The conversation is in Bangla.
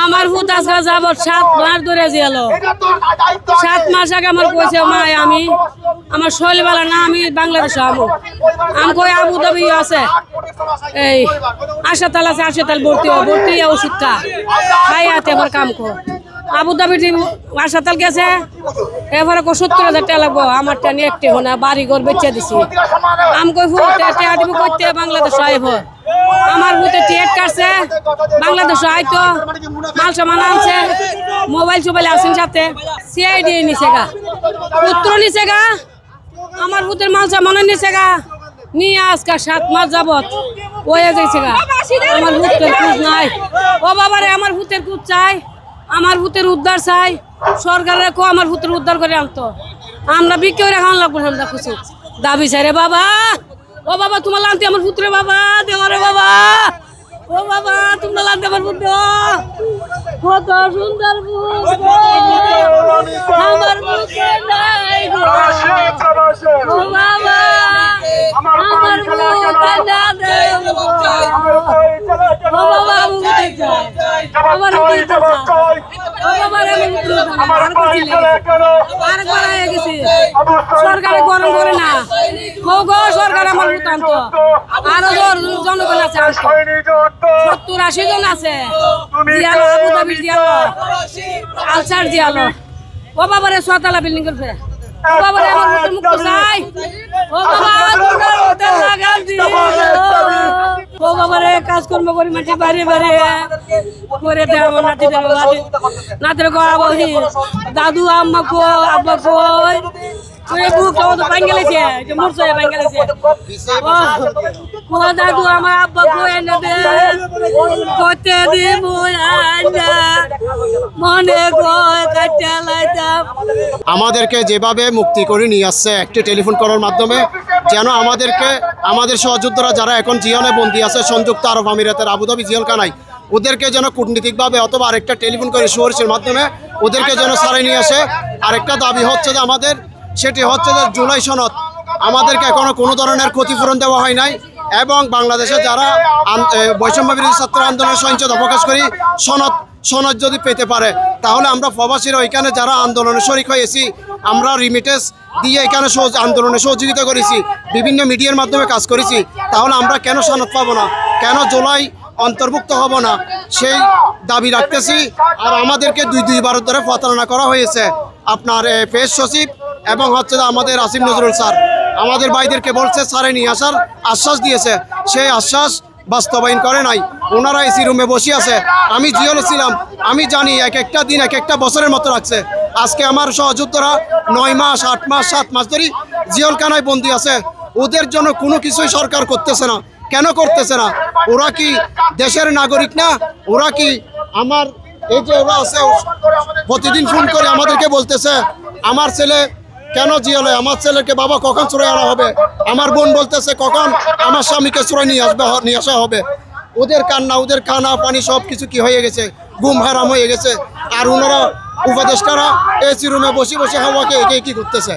আমার ভূত আজকে যাব 7 মাস ধরে গেল। 7 মাস আগে আমার কইছে মা আমি আমার শৈলবেলা না আমি বাংলাদেশে আমি কই আবুধাবি আছে এই হাসপাতাল আছে হাসপাতাল ভর্তি ওষুধ খাই আতে আমার কাম কর আবুধাবি হাসপাতাল গেছে এবারে 70,000 টাকা লাগবো আমার টানি একটি হোনা বাড়ি ঘর বেচে দিছি আমি কই ফুটে করতে বাংলাদেশ আইব আমার ভূতে টিকেট কাটছে বাংলাদেশ আইতো মাল সামান আনছে মোবাইল আসেন সাথে সিআইডি নিছে গা পুত্র নিছে গা আমার ভূতের মাল সামান নিছে গা নিয়ে আজকে 7 মাস যাবত হয়ে যাইছে গা আমার ভূতের খুঁজ নাই ও বাবারে আমার ভূতের খুঁজ চাই আমার ভূতের উদ্ধার চাই সরকারের কো আমার ভূতের উদ্ধার করে আনতো আমরা বিক্রি করে খাওয়ান লাগবো আমরা খুশি দাবি চাই রে বাবা ও বাবা তোমার লানতে আমার পুত্রে বাবা দেওয়ারে বাবা ও বাবা তোমরা লানতে আমার পুত্র কত সুন্দর আমার পুত্র নাই ও বাবা আমার পুত্র না দে ও বাবা আমার পুত্র সরকারে গরম করে না সরকার আমার ভূতান্ত আরো জনগণ আছে 70-80 জন আছে দিয়ালো আবুধাবি দিয়ালো আলসার দিয়ালো ও বাবারে 6 তলা বিল্ডিং করছে ও বাবারে আমার মুক্ত চাই ও বাবা লাগাল দিও ও বাবারে কাজকর্ম করি মাটি বাড়ি করে দে আমার নাতির গড়া বহি দাদু আম্মা কো আব্বা কই তুই বুক তো বাঙ্গালেছে যে মুরছে বাঙ্গালেছে ও দাদু আমার আব্বা কো এনে দে কতে দি মুয়ানা মনে কই কাটা লাইতাম আমাদেরকে যেভাবে মুক্তি করে নিয়ে আসছে একটি টেলিফোন করার মাধ্যমে যেন আমাদের সহযোদ্ধারা যারা এখন জিয়ালে বন্দী আছে সংযুক্ত আরব আমিরাতের আবুধাবি জেলখানায় ওদেরকে যেন কূটনীতিকভাবে অথবা আরেকটা টেলিফোন করে সুপারিশের মাধ্যমে ওদেরকে যেন ছাড়িয়ে নিয়ে আসে। আরেকটা দাবি হচ্ছে যে আমাদের সেটি হচ্ছে যে জুলাই সনদ আমাদেরকে এখনো কোনো ধরনের ক্ষতিপূরণ দেওয়া হয় নাই এবং বাংলাদেশে যারা বৈষম্য বিরোধী ছাত্র আন্দোলনের সহিংসতা প্রকাশ করি সনদ যদি পেতে পারে তাহলে আমরা প্রবাসীরা ওইখানে যারা আন্দোলনে শরিক হয়েছি আমরা রিমিটেন্স দিয়ে এখানে আন্দোলনে সহযোগিতা করেছি বিভিন্ন মিডিয়ার মাধ্যমে কাজ করেছি তাহলে আমরা কেন সনদ পাবো না কেন জুলাই অন্তর্ভুক্ত হব না সেই দাবি রাখতেছি। আর আমাদেরকে দুইবার ধরে প্রতারণা করা হয়েছে আপনার পেশ সচিব এবং হচ্ছে আমাদের আসিফ নজরুল স্যার আমাদের ভাইদেরকে বলছে স্যারে নিয়ে আসার আশ্বাস দিয়েছে সেই আশ্বাস বাস্তবায়ন করে নাই ওনারা এসি রুমে বসে আছে আমি জিওলে ছিলাম আমি জানি এক একটা দিন এক একটা বছরের মতো লাগছে আজকে আমার সহযোদ্ধারা 9 মাস 8 মাস 7 মাস ধরে জেলখানায় বন্দী আছে ওদের জন্য কোনো কিছুই সরকার করতেছে না কেন করতেছে না ওরা কি দেশের নাগরিক না ওরা কি আমার এই যে ওরা আছে প্রতিদিন ফোন করে আমাদেরকে বলতেছে আমার ছেলে কেন জিয়ালে আমার ছেলেকে বাবা কখন চুরাই আনা হবে আমার বোন বলতেছে কখন আমার স্বামীকে চুরাই নিয়ে আসা হবে ওদের কান্না ওদের খানা পানি সব কিছু কি হয়ে গেছে ঘুম হারাম হয়ে গেছে আর ওনারা উপদেষ্টারা এসি রুমে বসে হাওয়াকে কি করতেছে।